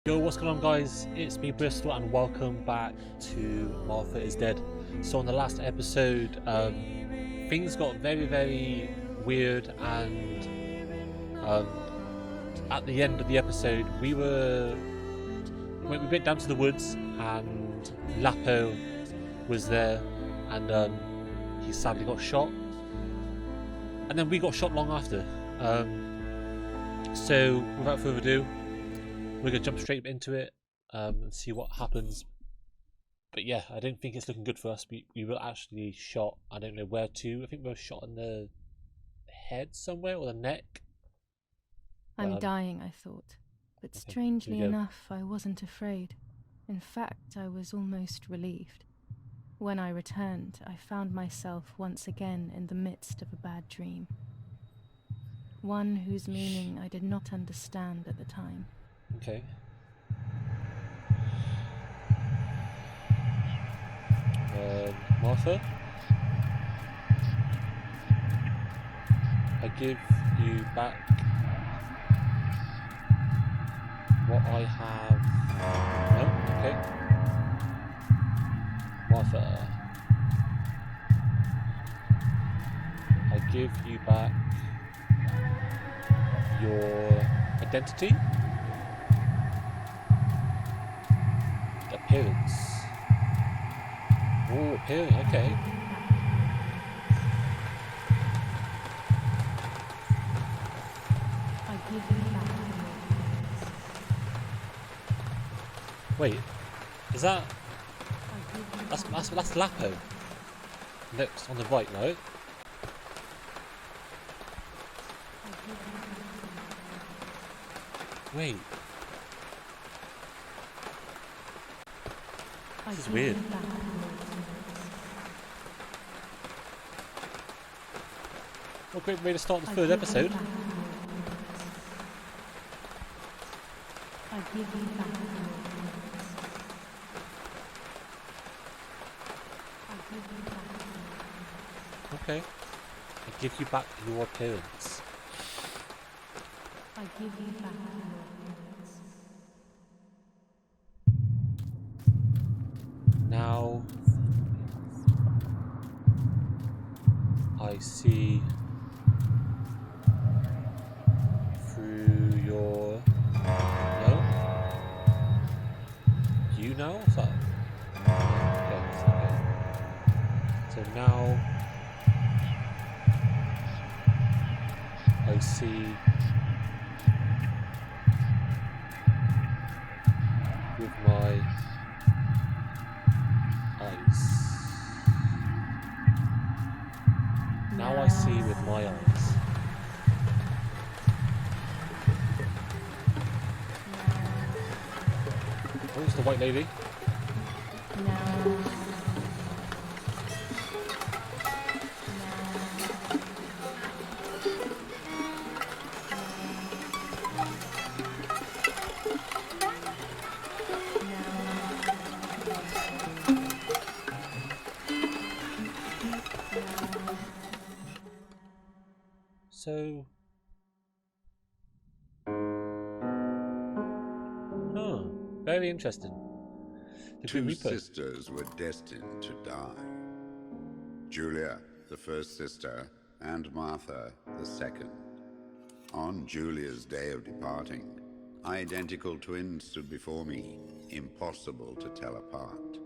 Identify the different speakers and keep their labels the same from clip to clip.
Speaker 1: Yo, what's going on, guys? It's me, Bristol, and welcome back to Marth Is Dead. So, on the last episode, things got very weird, and at the end of the episode, we went down to the woods, and Lapo was there, and he sadly got shot, and then we got shot long after. So, without further ado, we're going to jump straight into it and see what happens. But yeah, I don't think it's looking good for us. We were actually shot. I don't know where to. I think we were shot in the head somewhere or the neck.
Speaker 2: I'm dying, I thought. But
Speaker 1: Okay,
Speaker 2: strangely enough, I wasn't afraid. In fact, I was almost relieved. When I returned, I found myself once again in the midst of a bad dream. One whose meaning I did not understand at the time.
Speaker 1: Okay. Martha, I give you back what I have. No? Okay. Martha, I give you back your identity, appearance. Oh, appearance, okay.
Speaker 2: I give you back the moments.
Speaker 1: Wait, is that...
Speaker 2: I give you back
Speaker 1: That's Lapo. Next, on the right, right?
Speaker 2: I give you back the moments.
Speaker 1: Wait,
Speaker 2: I
Speaker 1: this is
Speaker 2: give
Speaker 1: weird.
Speaker 2: you back the moments.
Speaker 1: What a great way to start the
Speaker 2: I
Speaker 1: third
Speaker 2: give you
Speaker 1: episode.
Speaker 2: back the moments. I give you back the moments. I give you back the moments.
Speaker 1: Okay. I give you back your appearance.
Speaker 2: I give you back the moments.
Speaker 1: Now I see through your... No? You now? What's that? Okay. So now I see with my eyes. Now I see with my eyes. Oh, it's the white lady. So... Huh. Very interesting. The Grim
Speaker 3: Two
Speaker 1: Reaper.
Speaker 3: sisters were destined to die. Julia, the first sister, and Martha, the second. On Julia's day of departing, identical twins stood before me, impossible to tell apart.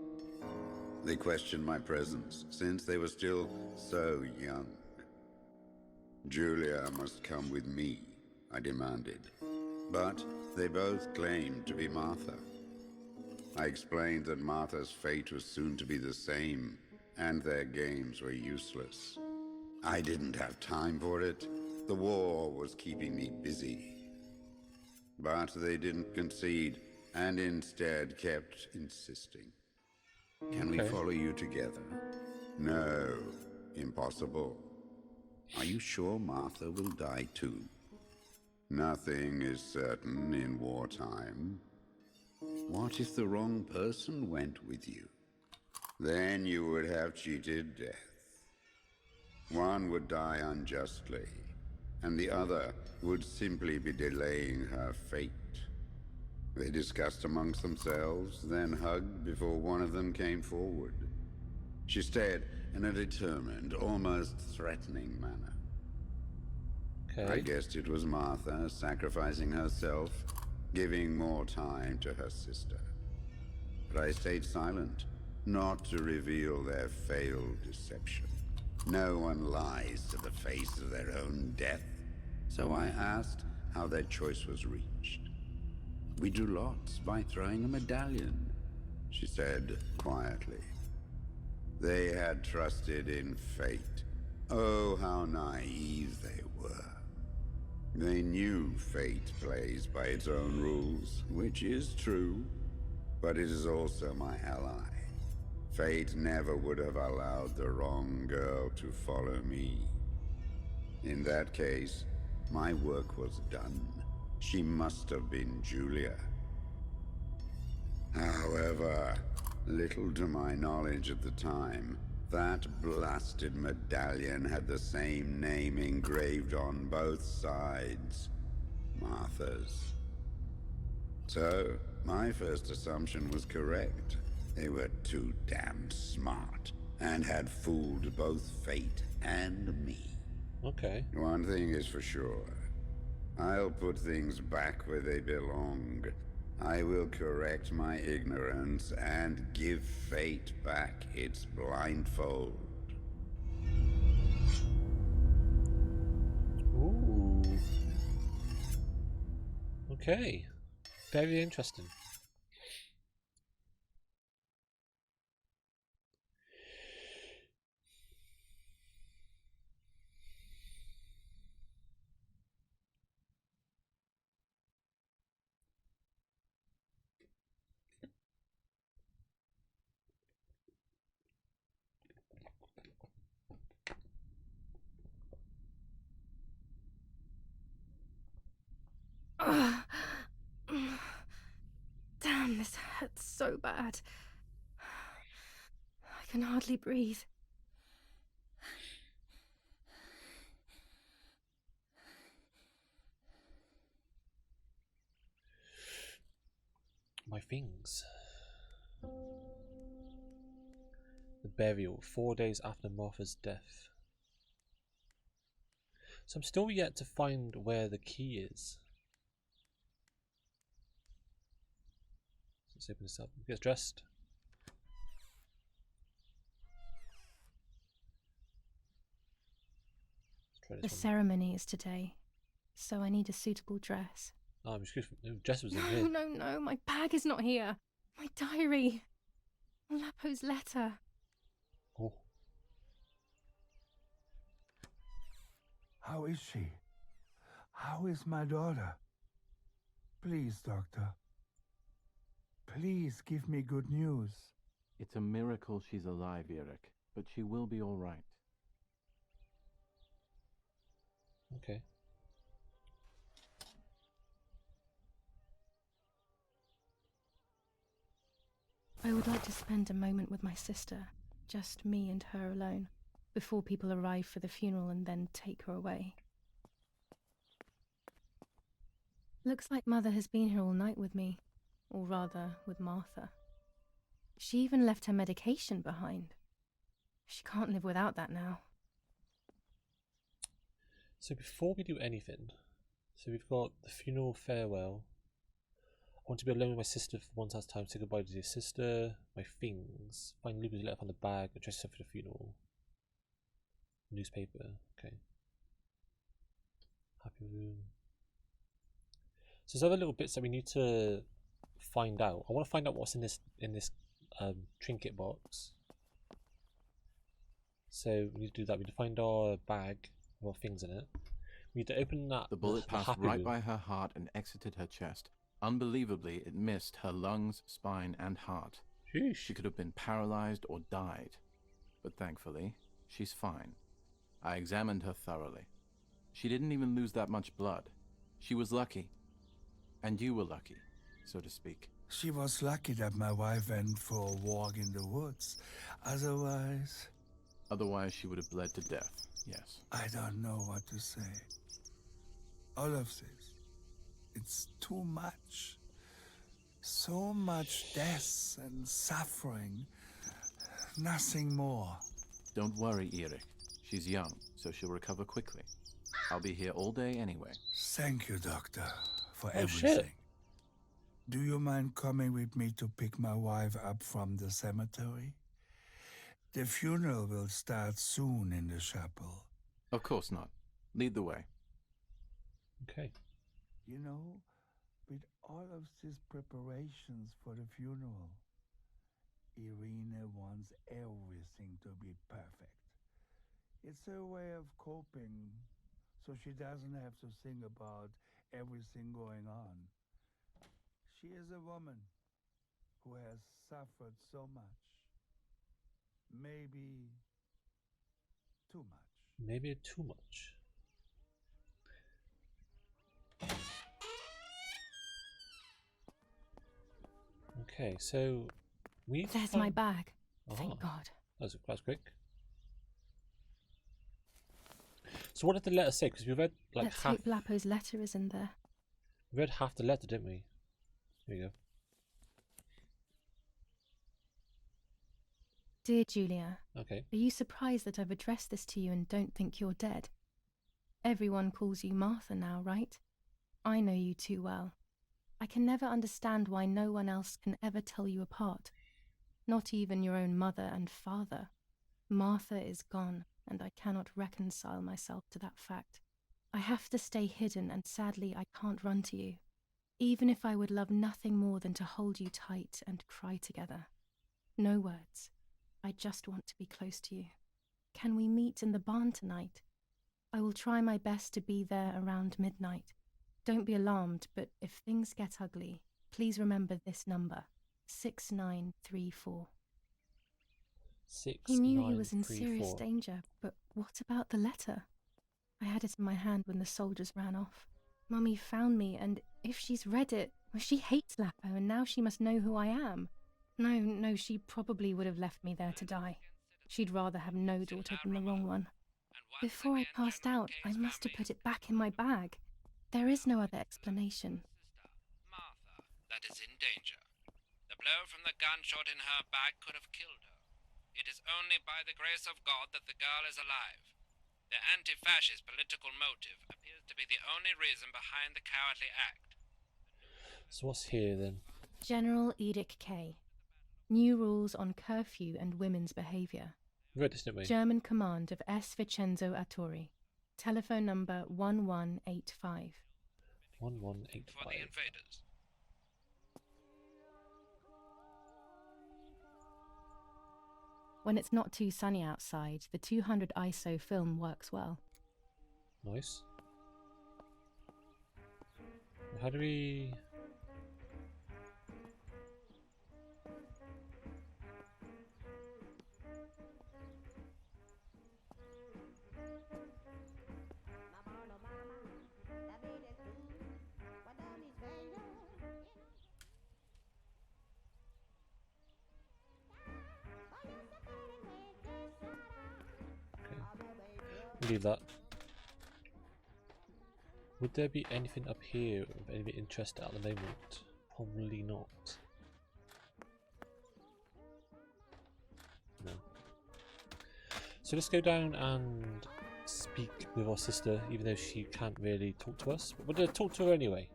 Speaker 3: They questioned my presence, since they were still so young. Julia must come with me, I demanded. But they both claimed to be Martha. I explained that Martha's fate was soon to be the same, and their games were useless. I didn't have time for it. The war was keeping me busy. But they didn't concede, and instead kept insisting. Can we
Speaker 1: Okay.
Speaker 3: follow you together? No, impossible. Are you sure Martha will die too? Nothing is certain in wartime. What if the wrong person went with you? Then you would have cheated death. One would die unjustly, and the other would simply be delaying her fate. They discussed amongst themselves, then hugged before one of them came forward. She stared in a determined, almost threatening manner.
Speaker 1: Okay.
Speaker 3: I guessed it was Martha sacrificing herself, giving more time to her sister. But I stayed silent, not to reveal their failed deception. No one lies to the face of their own death. So I asked how their choice was reached. We drew lots by throwing a medallion, she said quietly. They had trusted in fate. Oh, how naive they were. They knew fate plays by its own rules, which is true, but it is also my ally. Fate never would have allowed the wrong girl to follow me. In that case, my work was done. She must have been Julia. However, little to my knowledge at the time, that blasted medallion had the same name engraved on both sides. Martha's. So, my first assumption was correct. They were too damn smart, and had fooled both fate and me.
Speaker 1: Okay.
Speaker 3: One thing is for sure. I'll put things back where they belong. I will correct my ignorance and give fate back its blindfold.
Speaker 1: Ooh. Okay. Very interesting.
Speaker 2: Ugh. Damn, this hurts so bad. I can hardly breathe.
Speaker 1: My things. The burial, 4 days after Martha's death. So I'm still yet to find where the key is. Let's open this up. Get dressed. Let's try
Speaker 2: The
Speaker 1: this one.
Speaker 2: ceremony is today, so I need a suitable dress.
Speaker 1: Oh, I'm excuse me. No, Jess was in
Speaker 2: No,
Speaker 1: here.
Speaker 2: no, my bag is not here. My diary. Lapo's letter.
Speaker 1: Oh.
Speaker 4: How is she? How is my daughter? Please, doctor. Please give me good news.
Speaker 5: It's a miracle she's alive, Eric, but she will be all right.
Speaker 1: Okay.
Speaker 2: I would like to spend a moment with my sister, just me and her alone, before people arrive for the funeral and then take her away. Looks like Mother has been here all night with me, or rather, with Martha. She even left her medication behind. She can't live without that now.
Speaker 1: So before we do anything, so we've got the funeral farewell. I want to be alone with my sister for one last time. Say goodbye to your sister. My things. Find Lucas' letter on the bag. Dress yourself for the funeral. Newspaper. Okay. Happy room. So there's other little bits that we need to find out. I want to find out what's in this trinket box. So we need to do that. We need to find our bag with our things in it. We need to open that.
Speaker 5: The bullet passed
Speaker 1: happy
Speaker 5: right
Speaker 1: room.
Speaker 5: by her heart and exited her chest. Unbelievably, it missed her lungs, spine, and heart.
Speaker 1: Sheesh.
Speaker 5: She could have been paralyzed or died. But thankfully, she's fine. I examined her thoroughly. She didn't even lose that much blood. She was lucky. And you were lucky, so to speak.
Speaker 4: She was lucky that my wife went for a walk in the woods. Otherwise,
Speaker 5: Otherwise, she would have bled to death, yes.
Speaker 4: I don't know what to say. All of this, it's too much. So much death and suffering. Nothing more.
Speaker 5: Don't worry, Erik. She's young, so she'll recover quickly. I'll be here all day anyway.
Speaker 4: Thank you, Doctor, for
Speaker 1: Oh,
Speaker 4: everything.
Speaker 1: shit.
Speaker 4: Do you mind coming with me to pick my wife up from the cemetery? The funeral will start soon in the chapel.
Speaker 5: Of course not. Lead the way.
Speaker 1: Okay.
Speaker 4: You know, with all of these preparations for the funeral, Irina wants everything to be perfect. It's her way of coping, so she doesn't have to think about everything going on. She is a woman who has suffered so much. Maybe too much.
Speaker 1: Maybe too much. Okay, so we.
Speaker 2: There's my bag.
Speaker 1: Ah,
Speaker 2: Thank God.
Speaker 1: That's quick. So what did the letter say? Because we read like
Speaker 2: Let's
Speaker 1: half.
Speaker 2: hope Lapo's letter is in there.
Speaker 1: We read half the letter, didn't we? Here you go.
Speaker 2: Dear Julia,
Speaker 1: Okay.
Speaker 2: are you surprised that I've addressed this to you and don't think you're dead? Everyone calls you Martha now, right? I know you too well. I can never understand why no one else can ever tell you apart. Not even your own mother and father. Martha is gone, and I cannot reconcile myself to that fact. I have to stay hidden, and sadly I can't run to you. Even if I would love nothing more than to hold you tight and cry together. No words. I just want to be close to you. Can we meet in the barn tonight? I will try my best to be there around midnight. Don't be alarmed, but if things get ugly, please remember this number, 6934. He knew he was in serious
Speaker 1: 6934.
Speaker 2: danger, but what about the letter? I had it in my hand when the soldiers ran off. Mummy found me, and if she's read it, well, she hates Lapo, and now she must know who I am. No, she probably would have left me there to die. She'd rather have no daughter than the wrong one. Before I passed out, I must have put it back in my bag. There is no other explanation.
Speaker 6: Martha, that is in danger. The blow from the gunshot in her back could have killed her. It is only by the grace of God that the girl is alive. The anti-fascist political motive appears to be the only reason behind the cowardly act.
Speaker 1: So what's here then?
Speaker 2: General Edict K. New rules on curfew and women's behaviour.
Speaker 1: We read this, didn't we?
Speaker 2: German command of S. Vincenzo Attori. Telephone number 1185.
Speaker 1: 1185.
Speaker 6: For the invaders.
Speaker 2: When it's not too sunny outside, the 200 ISO film works well.
Speaker 1: Nice. How do we... leave that. Would there be anything up here of any interest at the moment? Probably not. No. So let's go down and speak with our sister, even though she can't really talk to us. But we'll talk to her anyway.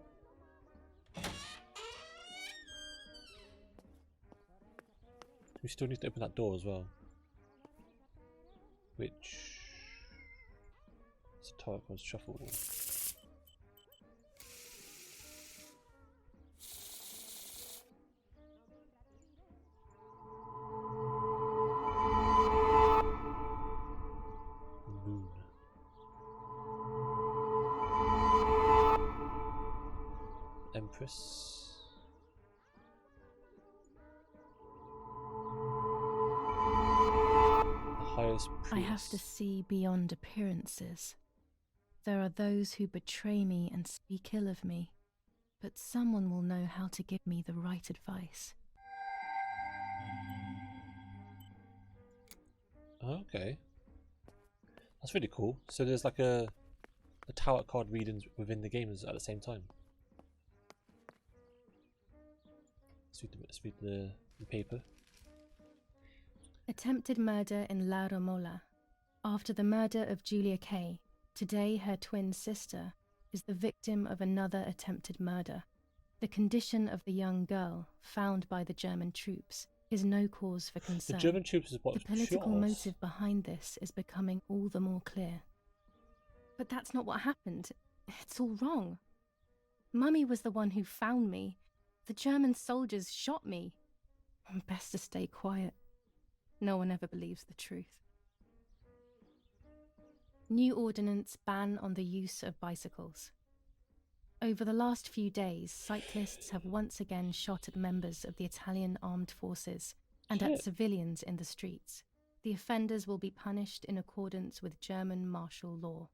Speaker 1: We still need to open that door as well. Which... it's a tower called Shuffle. Moon. Empress. The highest priest.
Speaker 2: I have to see beyond appearances. There are those who betray me and speak ill of me, but someone will know how to give me the right advice.
Speaker 1: Okay. That's really cool. So there's like a tarot card readings within the games at the same time. Let's read the paper.
Speaker 2: Attempted murder in La Romola. After the murder of Julia Kay, today her twin sister is the victim of another attempted murder. The condition of the young girl, found by the German troops, is no cause for concern.
Speaker 1: The German troops is what
Speaker 2: The political
Speaker 1: shot us.
Speaker 2: motive behind this is becoming all the more clear. But that's not what happened. It's all wrong. Mummy was the one who found me. The German soldiers shot me. Best to stay quiet. No one ever believes the truth. New ordinance ban on the use of bicycles. Over the last few days, cyclists have once again shot at members of the Italian armed forces and at civilians in the streets. The offenders will be punished in accordance with German martial law.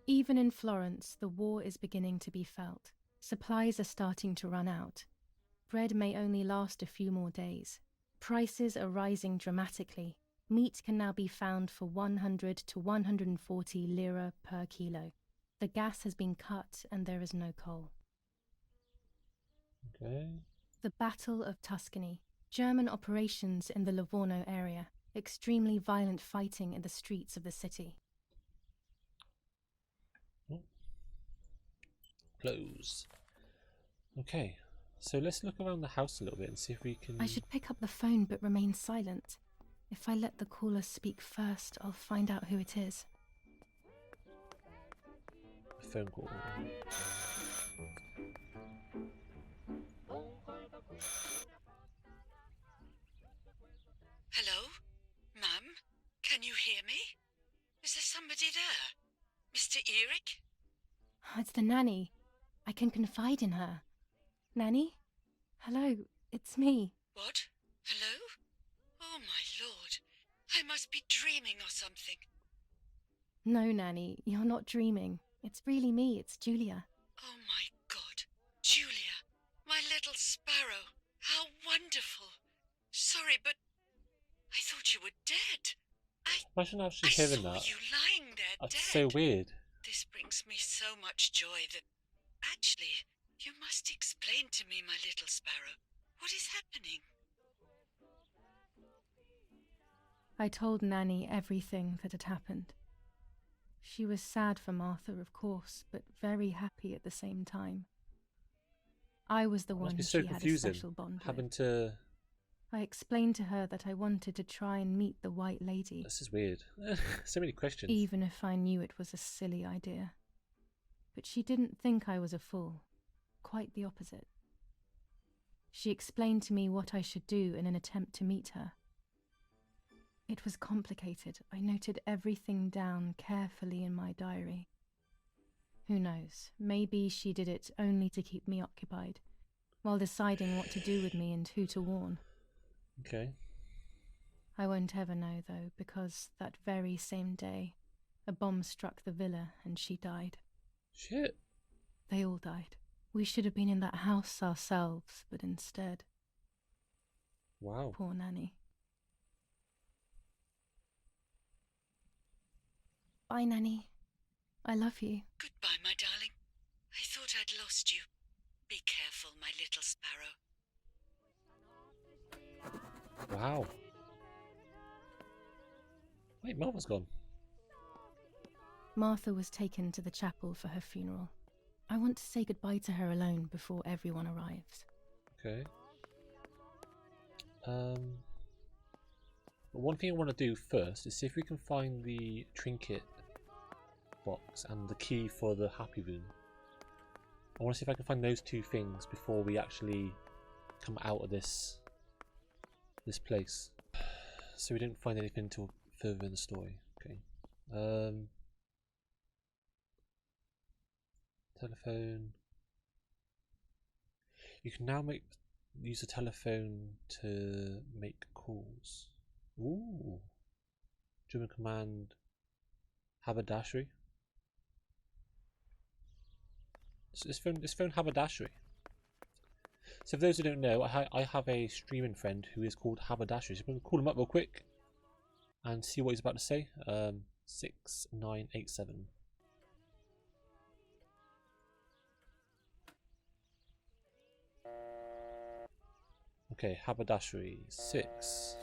Speaker 2: Even in Florence, the war is beginning to be felt. Supplies are starting to run out. Bread may only last a few more days. Prices are rising dramatically. Meat can now be found for 100 to 140 lira per kilo. The gas has been cut and there is no coal.
Speaker 1: Okay.
Speaker 2: The Battle of Tuscany. German operations in the Livorno area. Extremely violent fighting in the streets of the city.
Speaker 1: Close. Okay, so let's look around the house a little bit and see if we can...
Speaker 2: I should pick up the phone but remain silent. If I let the caller speak first, I'll find out who it is.
Speaker 1: A phone call.
Speaker 7: Hello? Mum? Can you hear me? Is there somebody there? Mr. Eric?
Speaker 2: It's the nanny. I can confide in her. Nanny? Hello, it's me.
Speaker 7: What? Hello? Oh my lord. I must be dreaming or something.
Speaker 2: No, Nanny, you're not dreaming. It's really me, it's Julia.
Speaker 7: Oh my god. Julia, my little sparrow. How wonderful. Sorry, but I thought you were dead.
Speaker 1: Imagine actually
Speaker 7: I
Speaker 1: hearing
Speaker 7: saw
Speaker 1: that.
Speaker 7: you lying there
Speaker 1: That's
Speaker 7: dead.
Speaker 1: so weird.
Speaker 7: This brings me so much joy that... Actually, you must explain to me, my little sparrow. What is happening?
Speaker 2: I told Nanny everything that had happened. She was sad for Martha, of course, but very happy at the same time. I was the
Speaker 1: It
Speaker 2: one
Speaker 1: must be
Speaker 2: she
Speaker 1: so
Speaker 2: had a
Speaker 1: confusing
Speaker 2: special bond
Speaker 1: having
Speaker 2: with.
Speaker 1: to...
Speaker 2: I explained to her that I wanted to try and meet the White Lady,
Speaker 1: This is weird. So many questions.
Speaker 2: even if I knew it was a silly idea. But she didn't think I was a fool. Quite the opposite. She explained to me what I should do in an attempt to meet her. It was complicated. I noted everything down carefully in my diary. Who knows, maybe she did it only to keep me occupied, while deciding what to do with me and who to warn.
Speaker 1: Okay.
Speaker 2: I won't ever know, though, because that very same day, a bomb struck the villa and she died.
Speaker 1: Shit.
Speaker 2: They all died. We should have been in that house ourselves, but instead...
Speaker 1: Wow.
Speaker 2: Poor Nanny. Bye, Nanny. I love you.
Speaker 7: Goodbye, my darling. I thought I'd lost you. Be careful, my little sparrow.
Speaker 1: Wow. Wait, Martha's gone.
Speaker 2: Martha was taken to the chapel for her funeral. I want to say goodbye to her alone before everyone arrives.
Speaker 1: Okay. One thing I want to do first is see if we can find the trinket box and the key for the happy room. I want to see if I can find those two things before we actually come out of this place. So we didn't find anything until further in the story. Okay. Telephone. You can now use the telephone to make calls. Ooh. German command haberdashery. So this phone haberdashery. So for those who don't know, I have a streaming friend who is called Haberdashery. So I'm going to call him up real quick and see what he's about to say. 6987. Okay, haberdashery. 6,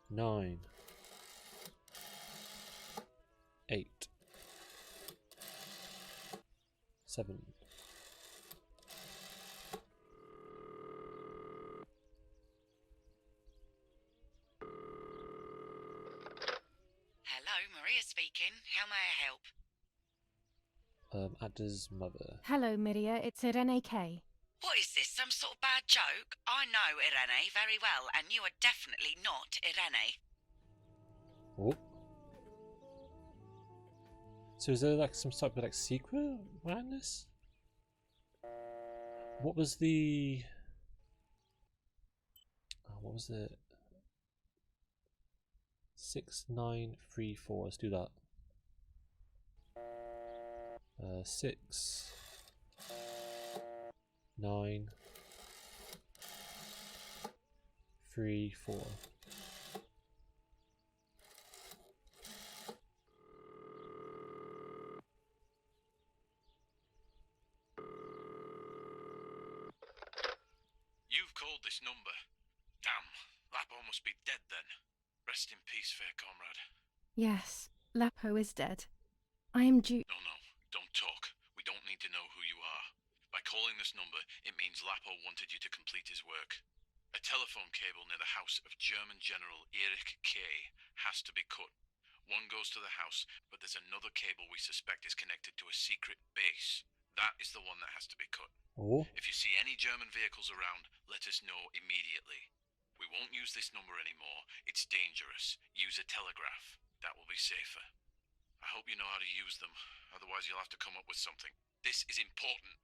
Speaker 1: 9, 8, 7.
Speaker 7: Hello, Maria speaking. How may I help?
Speaker 1: Ada's mother.
Speaker 2: Hello, Miria. It's Irene K.
Speaker 7: What is this, some sort of bad joke? I know Irene very well, and you are definitely not Irene.
Speaker 1: Oh. So is there like some type of like secret around this? What was the... what was it? 6, 9, 3, 4. Let's do that. 6, 9, 3, 4.
Speaker 5: You've called this number. Damn, Lapo must be dead then. Rest in peace, fair comrade.
Speaker 2: Yes, Lapo is dead. I am due.
Speaker 5: No, don't talk. We don't need to know who you are. By calling this number, it means Lapo wanted you to complete his work. A telephone cable near the house of German General Erich K. has to be cut. One goes to the house, but there's another cable we suspect is connected to a secret base. That is the one that has to be cut.
Speaker 1: Oh.
Speaker 5: If you see any German vehicles around, let us know immediately. We won't use this number anymore. It's dangerous. Use a telegraph. That will be safer. I hope you know how to use them. Otherwise, you'll have to come up with something. This is important.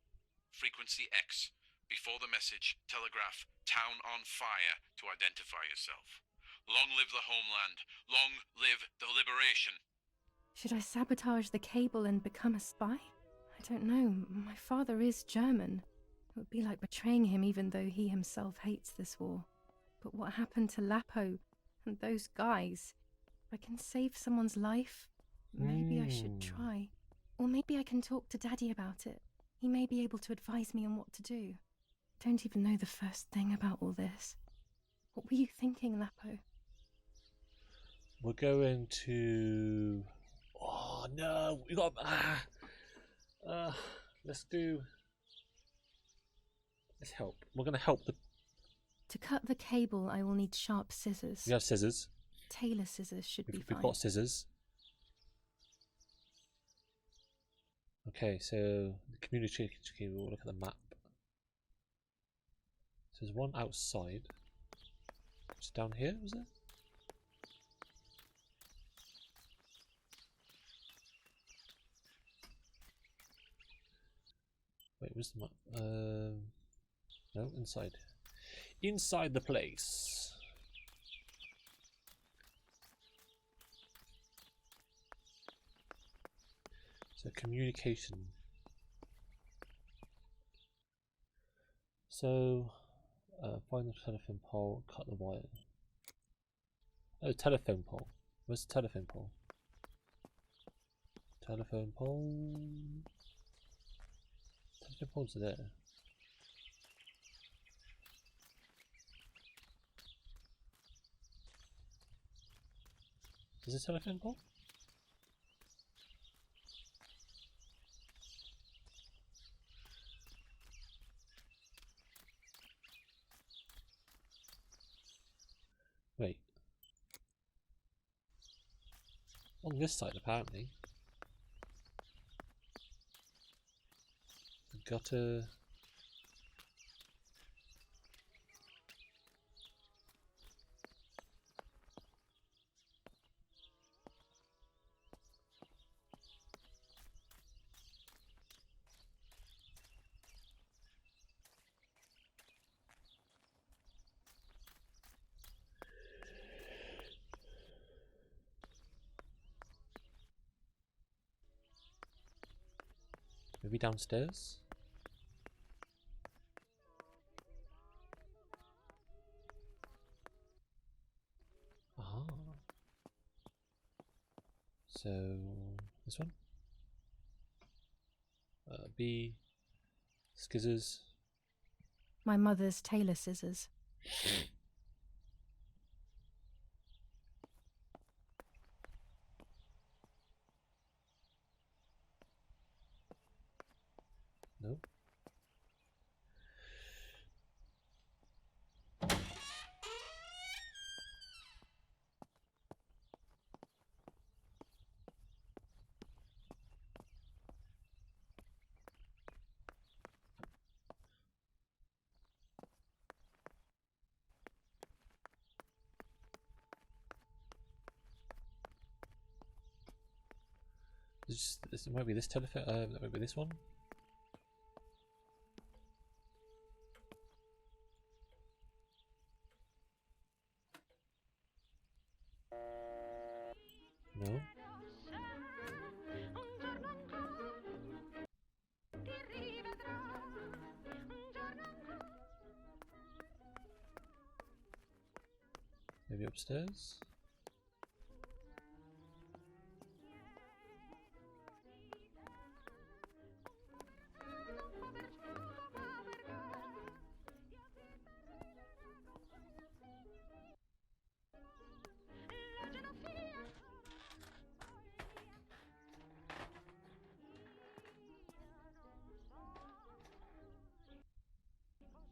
Speaker 5: Frequency X. Before the message, telegraph "Town on fire" to identify yourself. Long live the homeland. Long live the liberation.
Speaker 2: Should I sabotage the cable and become a spy? I don't know. My father is German. It would be like betraying him even though he himself hates this war. But what happened to Lapo and those guys? If I can save someone's life, maybe I should try. Or maybe I can talk to Daddy about it. He may be able to advise me on what to do. I don't even know the first thing about all this. What were you thinking, Lapo?
Speaker 1: We're going to... Oh no, we got... let's do... Let's help. We're going to help the...
Speaker 2: To cut the cable, I will need sharp scissors.
Speaker 1: We have scissors.
Speaker 2: Tailor scissors should be fine.
Speaker 1: We've got scissors. Okay, so the communication cable, look at the map. So there's one outside. Just down here, was it? Wait, where's the map? No, inside. Inside the place. So communication. So find the telephone pole, cut the wire. Oh, telephone pole. Where's the telephone pole? Telephone pole. Telephone poles are there. Is it a telephone pole? Wait. On this side, apparently. Gutter. Maybe downstairs? Ah. So, this one? B. Skizzers.
Speaker 2: My mother's tailor scissors.
Speaker 1: No. This might be this telephone. That might be this one. No. Maybe upstairs.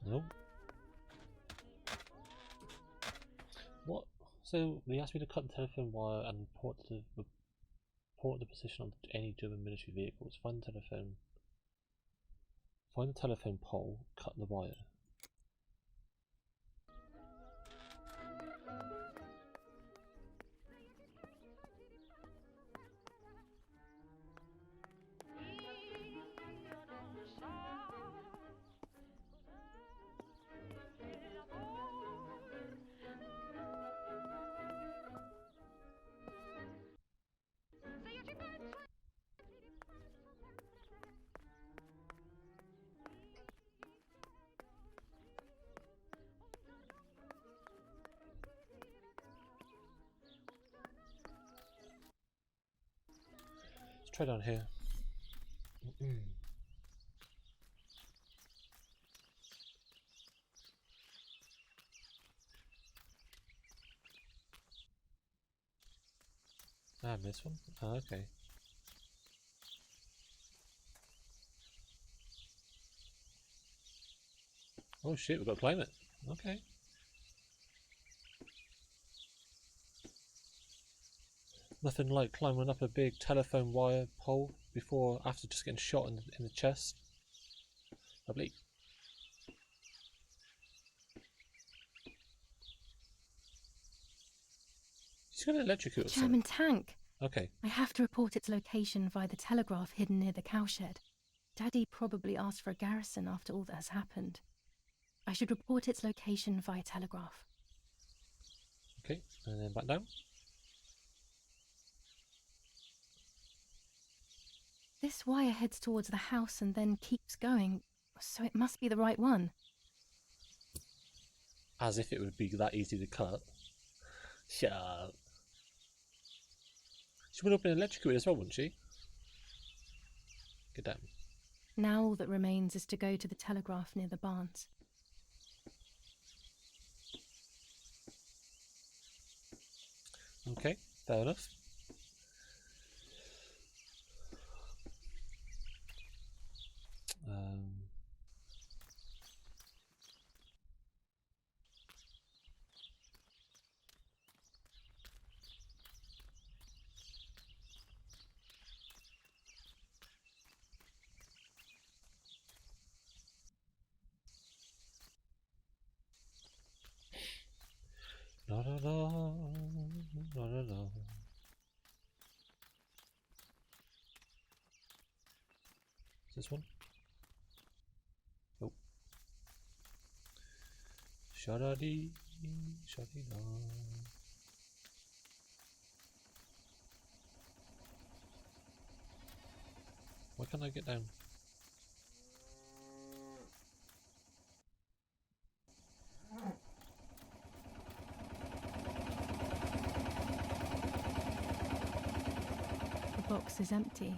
Speaker 1: No. What? So they asked me to cut the telephone wire and report the position of any German military vehicles. Find the telephone pole. Cut the wire. Let's try down here. Ah, this one? Oh, okay. Oh shit, we've got to climb it. Okay. Nothing like climbing up a big telephone wire pole after just getting shot in the chest. Lovely. He's going to electrocute us.
Speaker 2: German tank.
Speaker 1: Okay.
Speaker 2: I have to report its location via the telegraph hidden near the cowshed. Daddy probably asked for a garrison after all that has happened. I should report its location via telegraph.
Speaker 1: Okay, and then back down.
Speaker 2: This wire heads towards the house and then keeps going, so it must be the right one.
Speaker 1: As if it would be that easy to cut. Shut up. She would have been electrocuted as well, wouldn't she? Get down.
Speaker 2: Now all that remains is to go to the telegraph near the barns.
Speaker 1: Okay, fair enough. La la la, la la la. Is this one? Nope. Shadadi, shadida. Why can't I get down?
Speaker 2: The box is empty.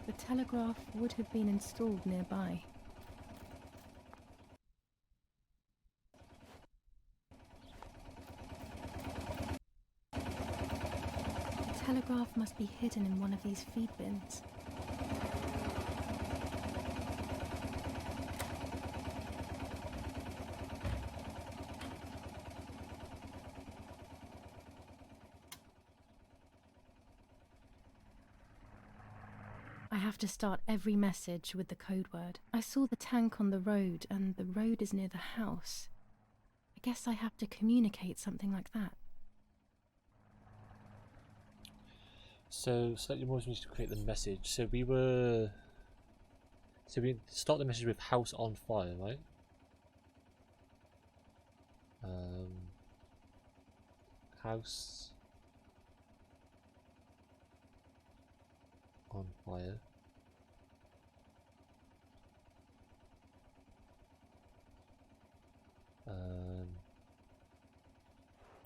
Speaker 2: The telegraph would have been installed nearby. craft must be hidden in one of these feed bins. I have to start every message with the code word. I saw the tank on the road, and the road is near the house. I guess I have to communicate something like that.
Speaker 1: So select your motion to create the message. So we start the message with house on fire, right? House on fire.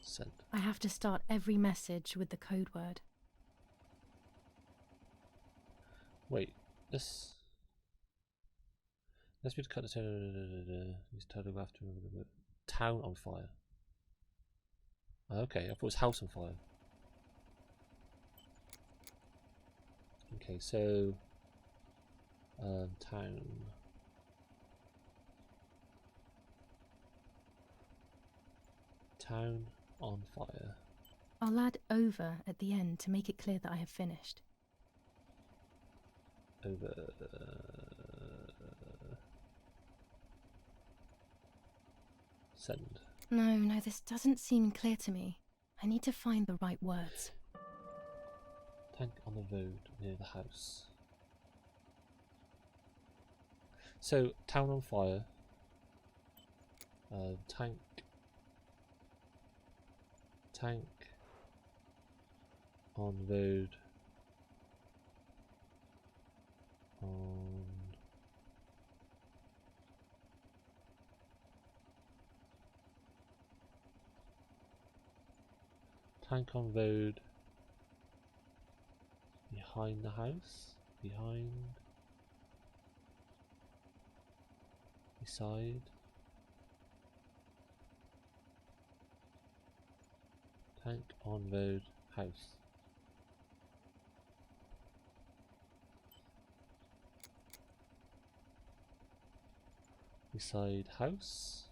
Speaker 1: Send.
Speaker 2: I have to start every message with the code word.
Speaker 1: Wait, let's be to cut the use telegraph to remember the word. Town on fire. Okay, I thought it was house on fire. Okay, so town. Town on fire.
Speaker 2: I'll add over at the end to make it clear that I have finished.
Speaker 1: Over. Send.
Speaker 2: No, this doesn't seem clear to me. I need to find the right words.
Speaker 1: Tank on the road near the house. So, town on fire. Tank. Tank on road. On tank on road. Behind the house. Behind. Beside. Tank on road. House. Beside house.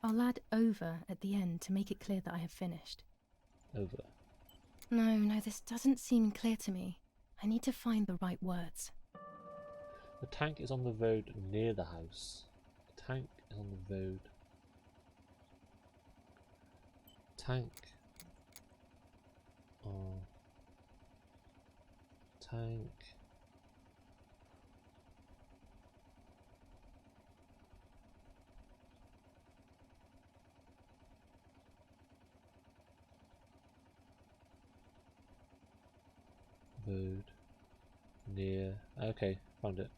Speaker 2: I'll add over at the end to make it clear that I have finished.
Speaker 1: Over.
Speaker 2: No, this doesn't seem clear to me. I need to find the right words.
Speaker 1: The tank is on the road near the house. The tank is on the road. Tank. Oh. Tank. Road. Near. Okay, found it.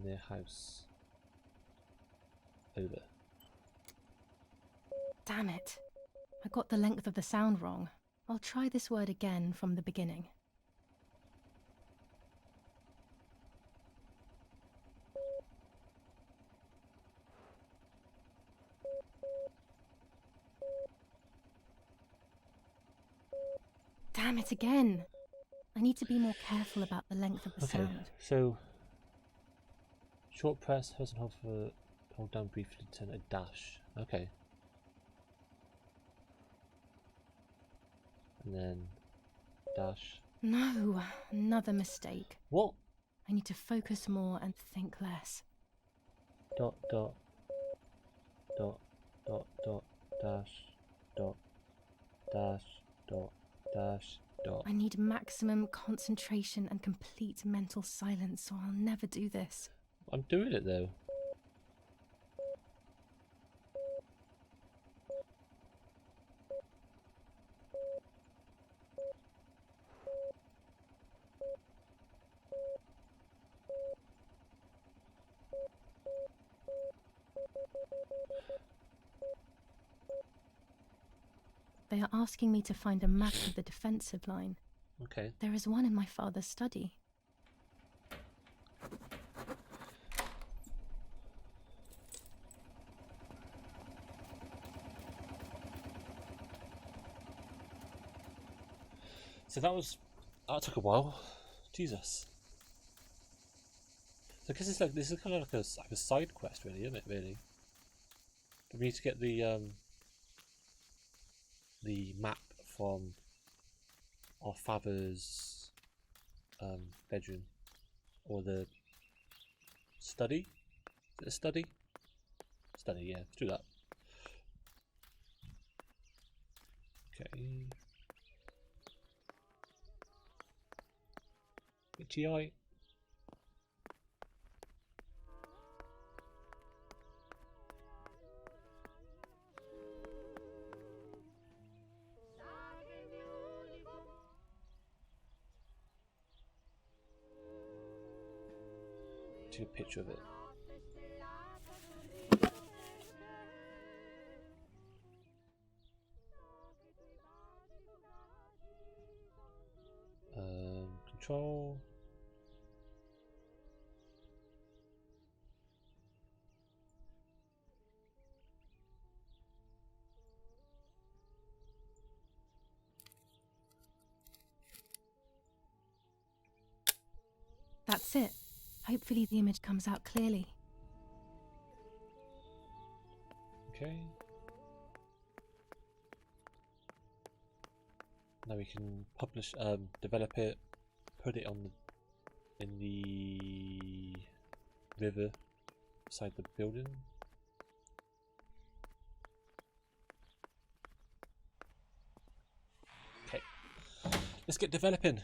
Speaker 1: Near house. Over.
Speaker 2: Damn it. I got the length of the sound wrong. I'll try this word again from the beginning. Damn it again. I need to be more careful about the length of the
Speaker 1: Okay,
Speaker 2: sound.
Speaker 1: so short press, hold down briefly, turn a dash. Okay. And then dash.
Speaker 2: No, another mistake.
Speaker 1: What?
Speaker 2: I need to focus more and think less.
Speaker 1: Dot dot dot dot dot dash dot dash dot dash dot.
Speaker 2: I need maximum concentration and complete mental silence, or I'll never do this.
Speaker 1: I'm doing it though.
Speaker 2: They are asking me to find a map of the defensive line.
Speaker 1: Okay.
Speaker 2: There is one in my father's study.
Speaker 1: So that took a while. Jesus. So I guess it's like this is kind of like a side quest, really, isn't it? Really. But we need to get the map from our father's bedroom, or the study. Is it a study? Study, yeah. Let's do that. Okay. GI. Take a picture of it. Control.
Speaker 2: That's it. Hopefully the image comes out clearly.
Speaker 1: Okay. Now we can publish, develop it, put it on in the river beside the building. Okay, let's get developing.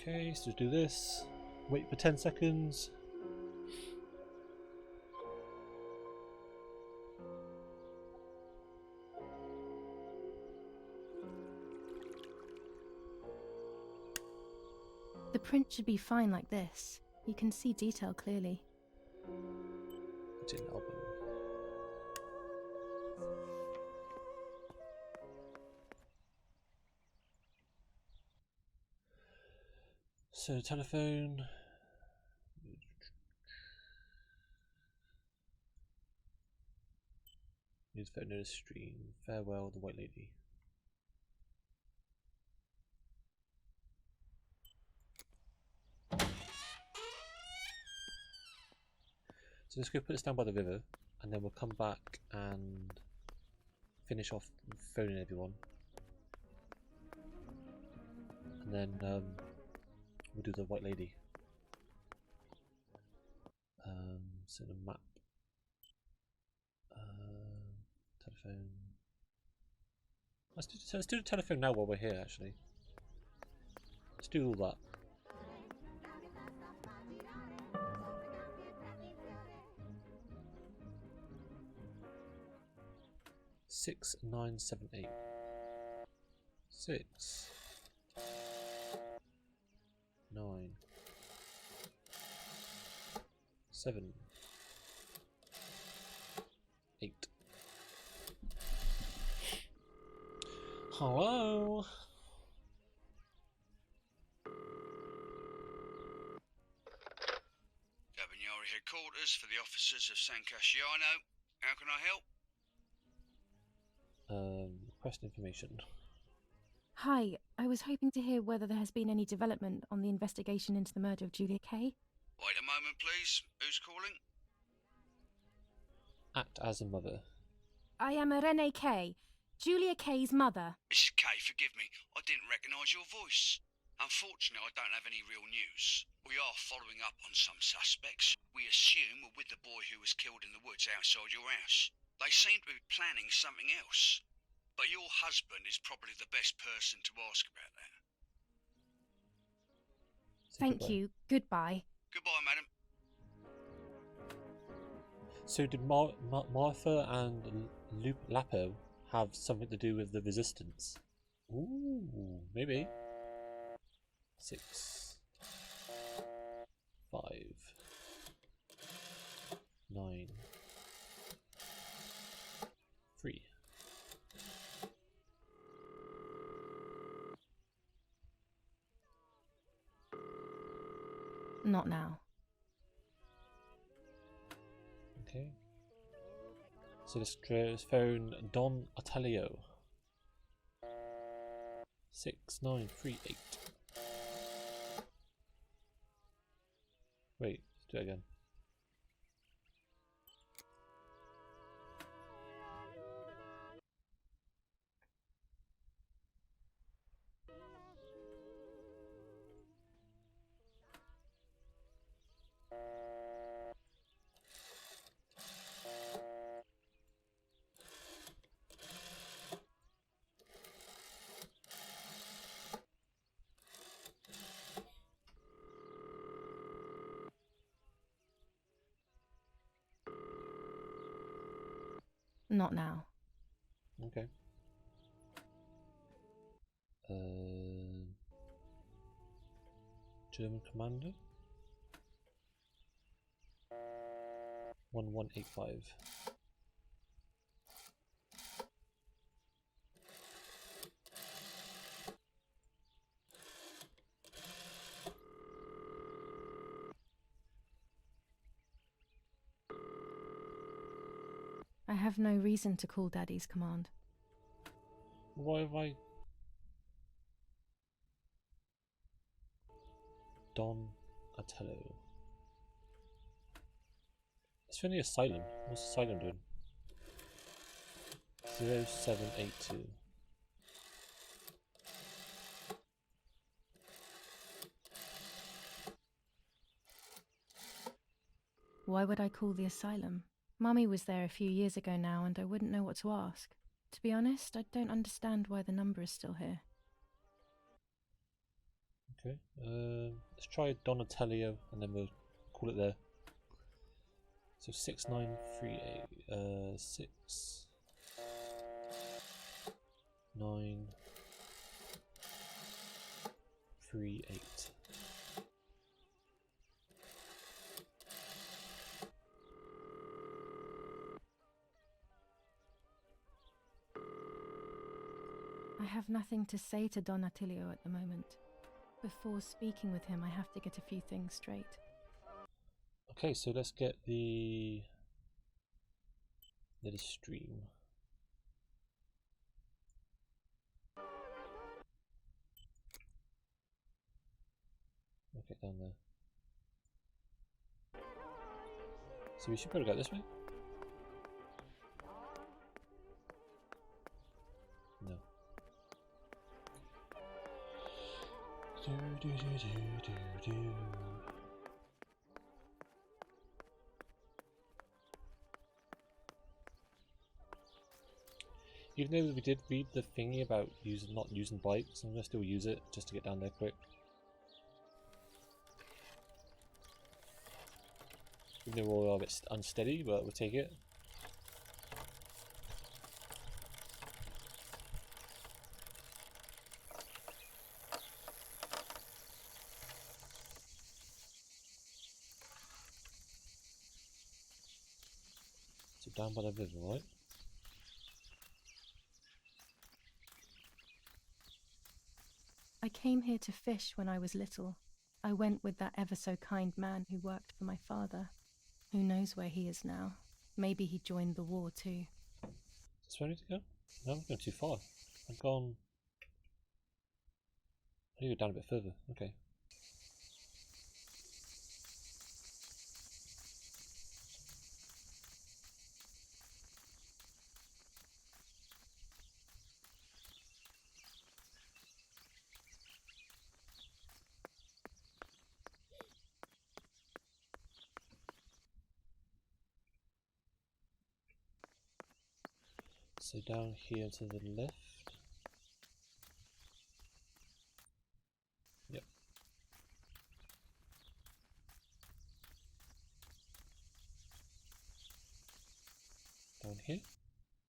Speaker 1: Okay, so do this. Wait for 10 seconds.
Speaker 2: The print should be fine like this. You can see detail clearly.
Speaker 1: Put it in the album. So telephone. News photo notice stream. Farewell, the White Lady. So let's go put this down by the river, and then we'll come back and finish off phoning everyone, and then we'll do the White Lady. So the map, telephone. Let's do the telephone now while we're here. Actually, let's do all that. Six, 9, 7, 8. 6, 9, 7, 8. Hello.
Speaker 8: Cabanari headquarters for the officers of San Casciano. How can I help?
Speaker 1: Request information.
Speaker 2: Hi, I was hoping to hear whether there has been any development on the investigation into the murder of Julia Kay.
Speaker 8: Wait a moment, please. Who's calling?
Speaker 1: Act as a mother.
Speaker 2: I am Irene Kay, Julia Kay's mother.
Speaker 8: Mrs. Kay, forgive me. I didn't recognise your voice. Unfortunately, I don't have any real news. We are following up on some suspects. We assume we're with the boy who was killed in the woods outside your house. They seem to be planning something else. But your husband is probably the best person to ask about that.
Speaker 2: Thank you. Goodbye.
Speaker 8: Goodbye, madam.
Speaker 1: So did Martha and Lapo have something to do with the resistance? Ooh, maybe. 6, 5, 9, 3.
Speaker 2: Not now.
Speaker 1: Okay. So let's phone Don Attalio. 6938. Wait, let's do it again.
Speaker 2: Not now.
Speaker 1: Okay. German commander. 1185.
Speaker 2: I have no reason to call Daddy's command.
Speaker 1: Why have I... Don Attalio. It's from the asylum. What's the asylum doing? 0782.
Speaker 2: Why would I call the asylum? Mummy was there a few years ago now, and I wouldn't know what to ask. To be honest, I don't understand why the number is still here.
Speaker 1: Okay. Let's try Donatello and then we'll call it there. So 6938. 6, 9, 3, 8.
Speaker 2: I have nothing to say to Don Attilio at the moment. Before speaking with him, I have to get a few things straight.
Speaker 1: Okay, so let's get the stream. Okay, down there. So we should probably go this way? No. Even though we did read the thingy about not using bikes, I'm gonna still use it just to get down there quick. Even though we're a bit unsteady, but we'll take it. So down by the river, right?
Speaker 2: I came here to fish when I was little. I went with that ever so kind man who worked for my father. Who knows where he is now? Maybe he joined the war too.
Speaker 1: Is this where I need to go? No, I'm going too far. I've gone... I need to go down a bit further. Okay. So down here to the left. Yep. Down here.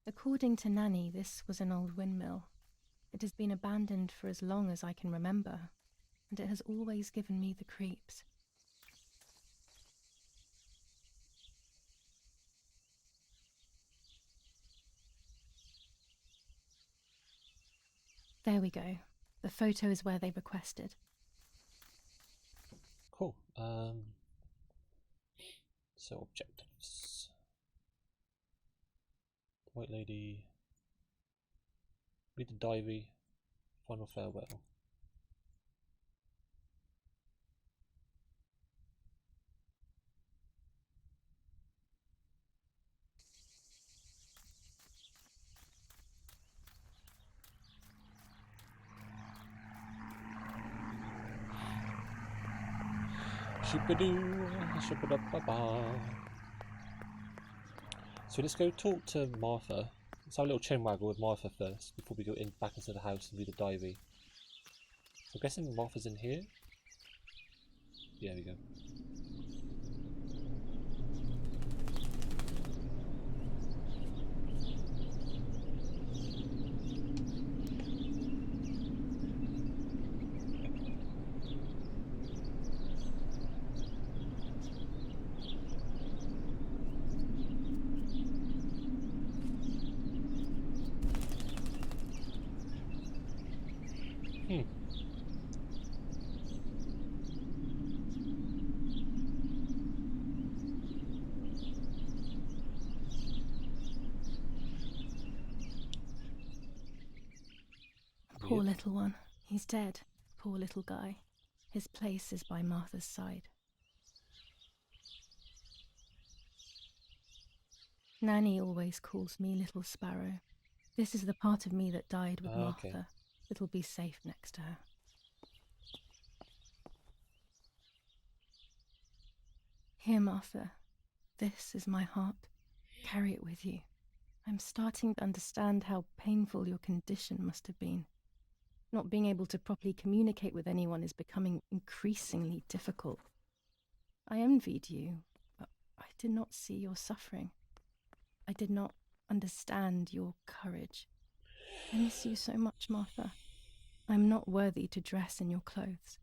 Speaker 2: According to Nanny, this was an old windmill. It has been abandoned for as long as I can remember. and it has always given me the creeps. There we go. The photo is where they requested.
Speaker 1: Cool. So objectives. The White Lady. Read the diary. Final farewell. Shoopadoo, shoopadoo-ba-ba. So let's go talk to Martha. Let's have a little chin waggle with Martha first before we go back into the house and read the diary. So I'm guessing Martha's in here. Yeah, there we go.
Speaker 2: Poor little one. He's dead. Poor little guy. His place is by Martha's side. Nanny always calls me Little Sparrow. This is the part of me that died with Martha.
Speaker 1: Okay.
Speaker 2: It'll be safe next to her. Here, Martha. This is my heart. Carry it with you. I'm starting to understand how painful your condition must have been. Not being able to properly communicate with anyone is becoming increasingly difficult. I envied you, but I did not see your suffering. I did not understand your courage. I miss you so much, Martha. I'm not worthy to dress in your clothes.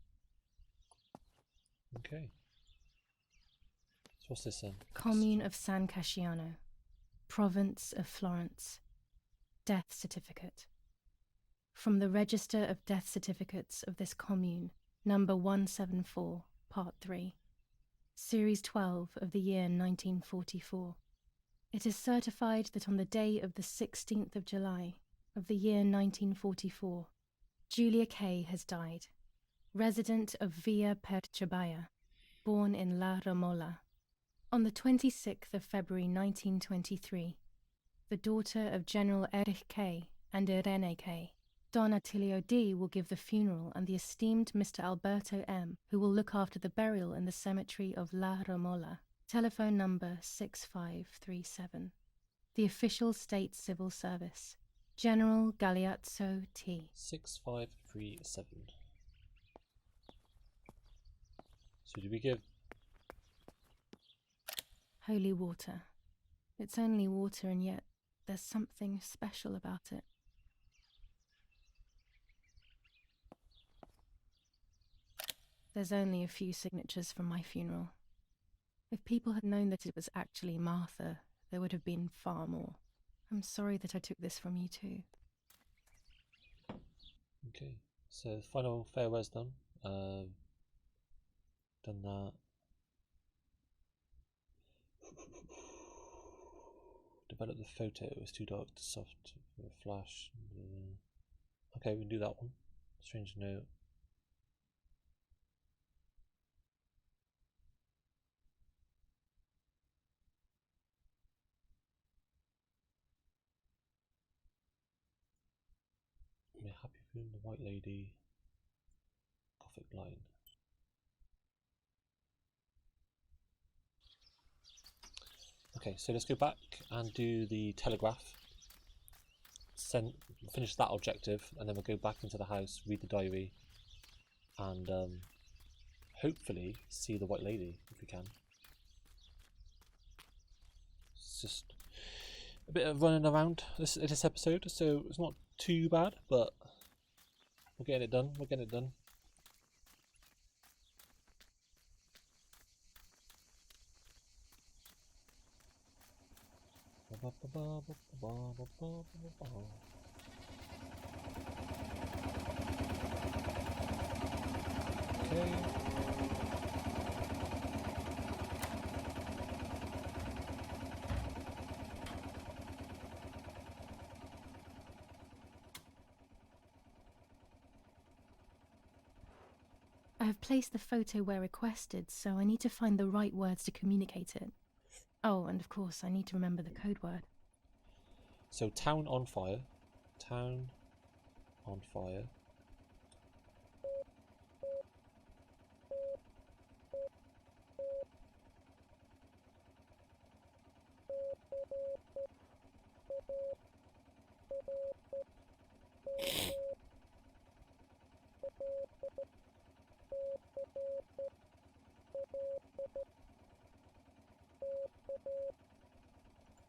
Speaker 1: Okay. So what's this then?
Speaker 2: Commune of San Casciano, Province of Florence. Death certificate. From the Register of Death Certificates of this commune, number 174, Part 3, Series 12 of the year 1944. It is certified that on the day of the 16th of July of the year 1944, Julia K. has died, resident of Via Perchabaya, born in La Romola. On the 26th of February 1923, the daughter of General Erich K. and Irene K. Don Attilio D. will give the funeral, and the esteemed Mr. Alberto M., who will look after the burial in the cemetery of La Romola. Telephone number 6537. The official state civil service. General Galeazzo T.
Speaker 1: 6537. So do we give...
Speaker 2: Holy water. It's only water, and yet there's something special about it. There's only a few signatures from my funeral. If people had known that it was actually Martha, there would have been far more. I'm sorry that I took this from you too.
Speaker 1: Okay, so final farewell's done. Done that. Develop the photo. It's too dark to soft for a flash. Okay, we can do that one. Strange note. We're happy for the White Lady. Gothic line. Okay, so let's go back and do the telegraph. Finish that objective, and then we'll go back into the house, read the diary, and hopefully see the White Lady if we can. It's just a bit of running around this episode, so it's not too bad, but we're getting it done. Okay.
Speaker 2: I have placed the photo where requested, so I need to find the right words to communicate it. Oh, and of course, I need to remember the code word.
Speaker 1: So town on fire. Town on fire.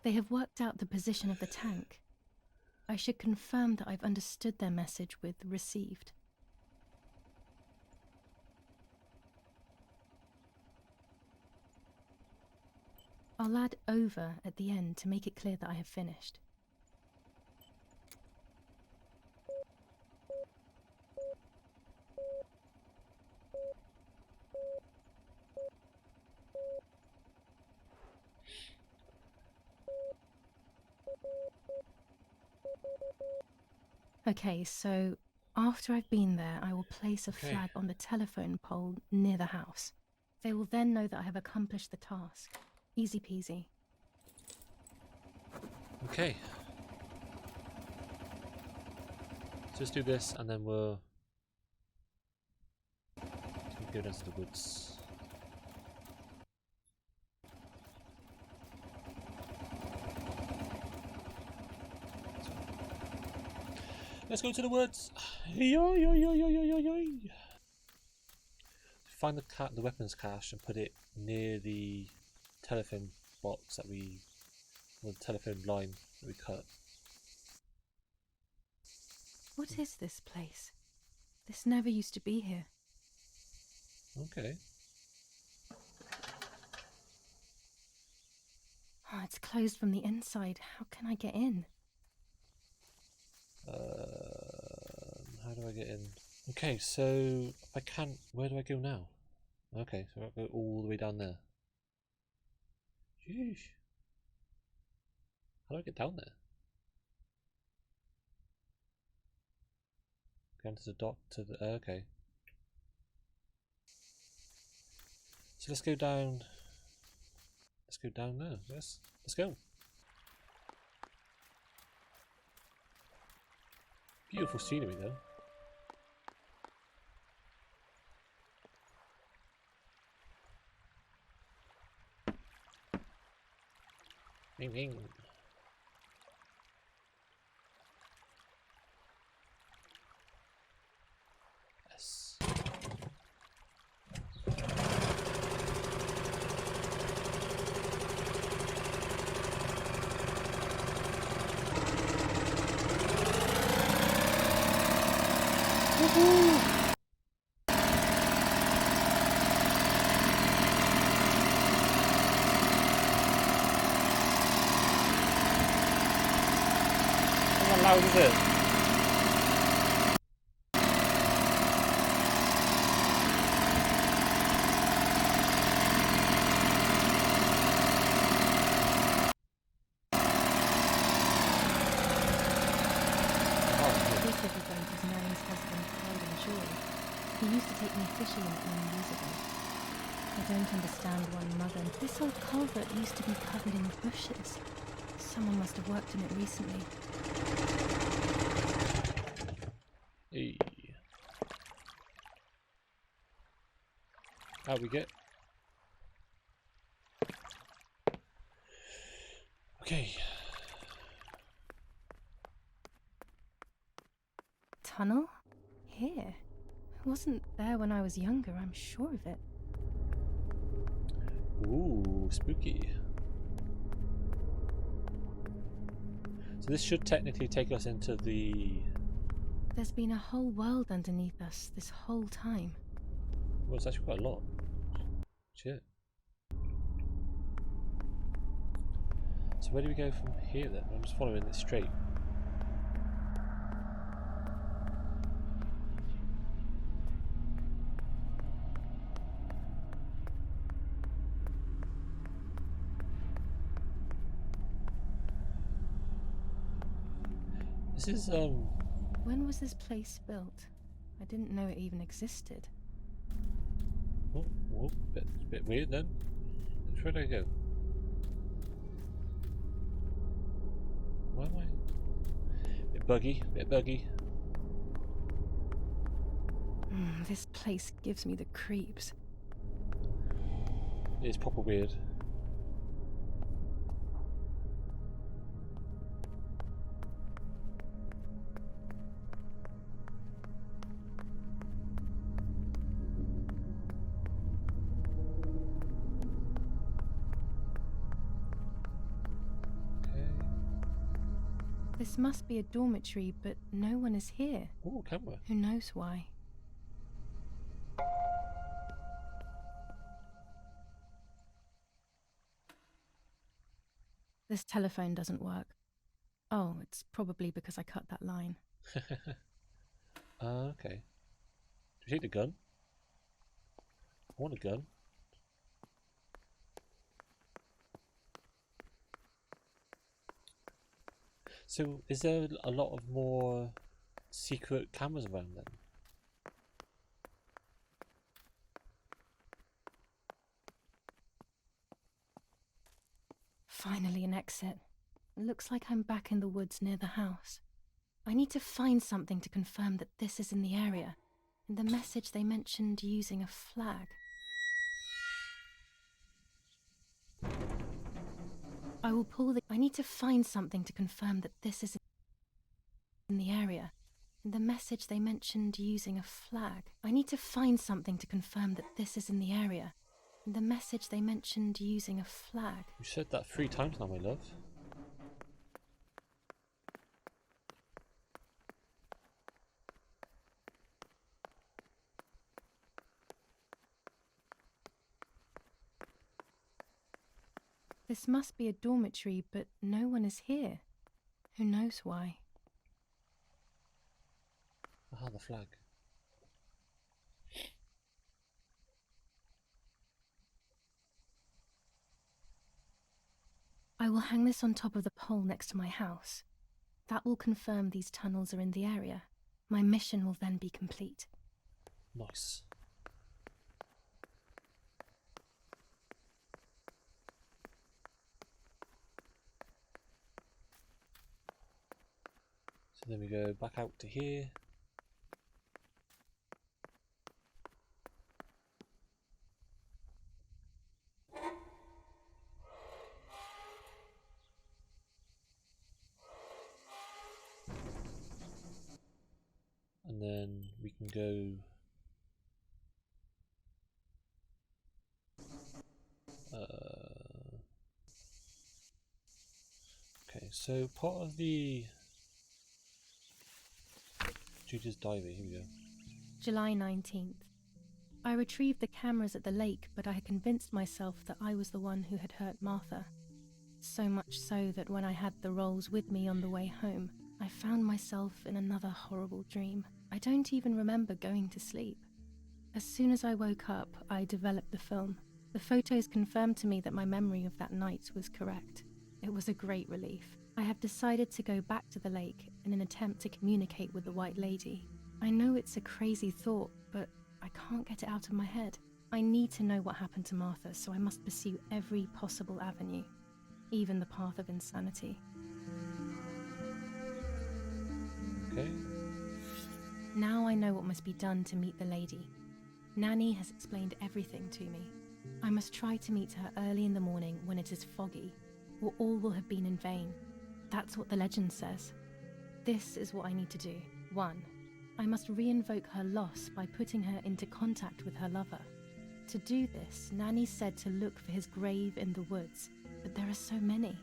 Speaker 2: They have worked out the position of the tank. I should confirm that I've understood their message with received. I'll add over at the end to make it clear that I have finished. Okay, so after I've been there, I will place a flag on the telephone pole near the house. They will then know that I have accomplished the task. Easy peasy.
Speaker 1: Okay. So let's do this and then we'll go down to the woods. Let's go to the woods. Find the weapons cache and put it near the telephone box that or the telephone line that we cut.
Speaker 2: What is this place? This never used to be here.
Speaker 1: Okay.
Speaker 2: Oh, it's closed from the inside. How can I get in?
Speaker 1: How do I get in? Okay, so if I can't, where do I go now? Okay, so I'll go all the way down there. Sheesh. How do I get down there? Going to the dock to the okay. So let's go down. Let's go down there. Yes, let's go. Beautiful scenery though. Bing bing. Yes. Woohoo! How loud is it?
Speaker 2: This little boat is Mary's husband, Colin Joy. He used to take me fishing in it many years ago. I don't understand why Mother. This old culvert used to be covered in bushes. Someone must have worked in it recently.
Speaker 1: Hey. How we get? Okay.
Speaker 2: Tunnel? Here? I wasn't there when I was younger, I'm sure of it.
Speaker 1: Ooh, spooky. So this should technically take us into the...
Speaker 2: There's been a whole world underneath us this whole time.
Speaker 1: Well, it's actually quite a lot. Shit. So So where do we go from here then? I'm just following it straight. This is
Speaker 2: When was this place built? I didn't know it even existed.
Speaker 1: oh, bit weird then. Which way do I go? Where am I? Bit buggy.
Speaker 2: This place gives me the creeps.
Speaker 1: It is proper weird.
Speaker 2: This must be a dormitory, but no one is here.
Speaker 1: Oh, camera.
Speaker 2: Who knows why? This telephone doesn't work. Oh, it's probably because I cut that line.
Speaker 1: Okay. Do you take the gun? I want a gun. So, is there a lot of more secret cameras around then?
Speaker 2: Finally an exit. Looks like I'm back in the woods near the house. I need to find something to confirm that this is in the area. In the message they mentioned using a flag. I need to find something to confirm that this is in the area. In the message they mentioned using a flag. I need to find something to confirm that this is in the area. In the message they mentioned using a flag.
Speaker 1: You said that 3 times now, my love.
Speaker 2: This must be a dormitory, but no one is here. Who knows why?
Speaker 1: Ah, the flag.
Speaker 2: I will hang this on top of the pole next to my house. That will confirm these tunnels are in the area. My mission will then be complete.
Speaker 1: Nice. So then we go back out to here. And then we can go okay, so part of the Judith's diary, here we go.
Speaker 2: July 19th. I retrieved the cameras at the lake, but I had convinced myself that I was the one who had hurt Martha. So much so that when I had the rolls with me on the way home, I found myself in another horrible dream. I don't even remember going to sleep. As soon as I woke up, I developed the film. The photos confirmed to me that my memory of that night was correct. It was a great relief. I have decided to go back to the lake in an attempt to communicate with the White Lady. I know it's a crazy thought, but I can't get it out of my head. I need to know what happened to Martha, so I must pursue every possible avenue, even the path of insanity.
Speaker 1: Okay.
Speaker 2: Now I know what must be done to meet the lady. Nanny has explained everything to me. I must try to meet her early in the morning when it is foggy, or all will have been in vain. That's what the legend says. This is what I need to do. 1. I must reinvoke her loss by putting her into contact with her lover. To do this, Nanny said to look for his grave in the woods, but there are so many.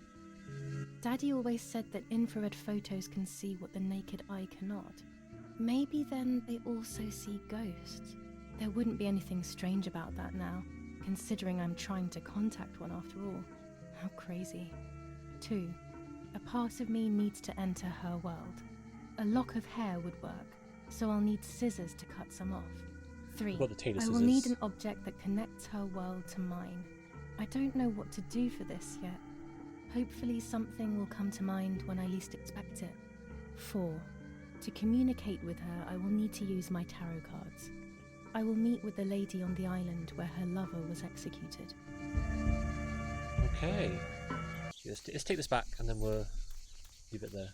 Speaker 2: Daddy always said that infrared photos can see what the naked eye cannot. Maybe then they also see ghosts. There wouldn't be anything strange about that now, considering I'm trying to contact one after all. How crazy. 2. A part of me needs to enter her world. A lock of hair would work, so I'll need scissors to cut some off. 3.
Speaker 1: We've got the tailor
Speaker 2: I will
Speaker 1: scissors.
Speaker 2: need an object that connects her world to mine. I don't know what to do for this yet. Hopefully something will come to mind when I least expect it. 4. To communicate with her, I will need to use my tarot cards. I will meet with the lady on the island where her lover was executed.
Speaker 1: Okay. Let's take this back and then we'll leave it there.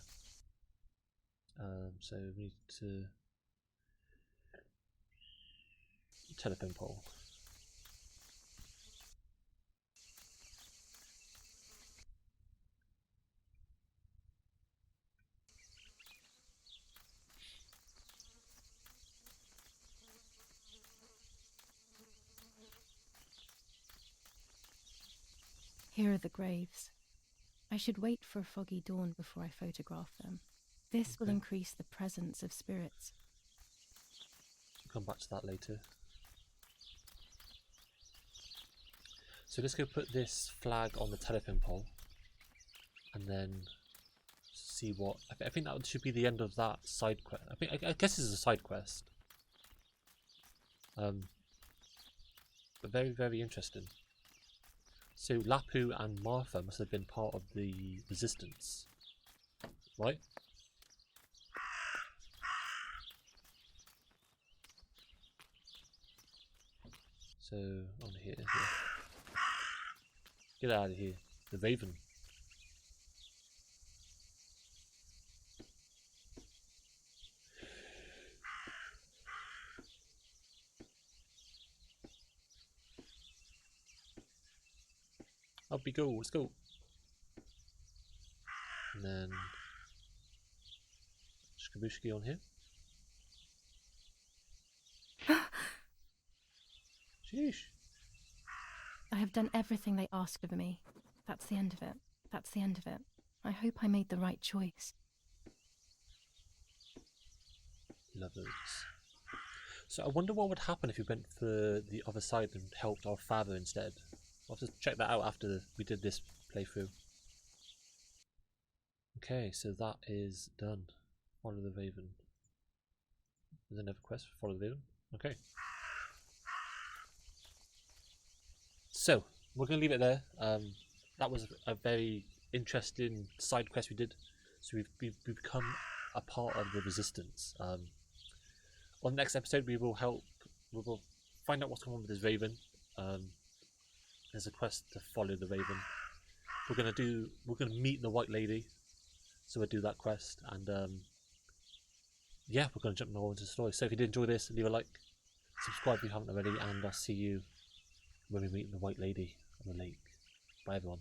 Speaker 1: So we need to... telephone pole.
Speaker 2: Here are the graves. I should wait for a foggy dawn before I photograph them. This will increase the presence of spirits.
Speaker 1: We'll come back to that later. So let's go put this flag on the telephone pole and then see what... I think that should be the end of that side quest. I guess this is a side quest. But very, very interesting. So Lapu and Martha must have been part of the resistance, right? So on here. Get out of here, the Raven. Up we go, let's go. And then Shkabushki on here. Sheesh.
Speaker 2: I have done everything they asked of me. That's the end of it. That's the end of it. I hope I made the right choice.
Speaker 1: Lovers. So I wonder what would happen if we went for the other side and helped our father instead. I'll have to check that out after we did this playthrough. Okay, so that is done. Follow the Raven. There's another quest for Follow the Raven. Okay. So, we're going to leave it there. That was a very interesting side quest we did. So we've become a part of the resistance. On the next episode we will find out what's going on with this Raven. There's a quest to follow the Raven. We're gonna meet the White Lady. So we'll do that quest and yeah, we're gonna jump more into the story. So if you did enjoy this, leave a like, subscribe if you haven't already, and I'll see you when we meet the White Lady on the lake. Bye everyone.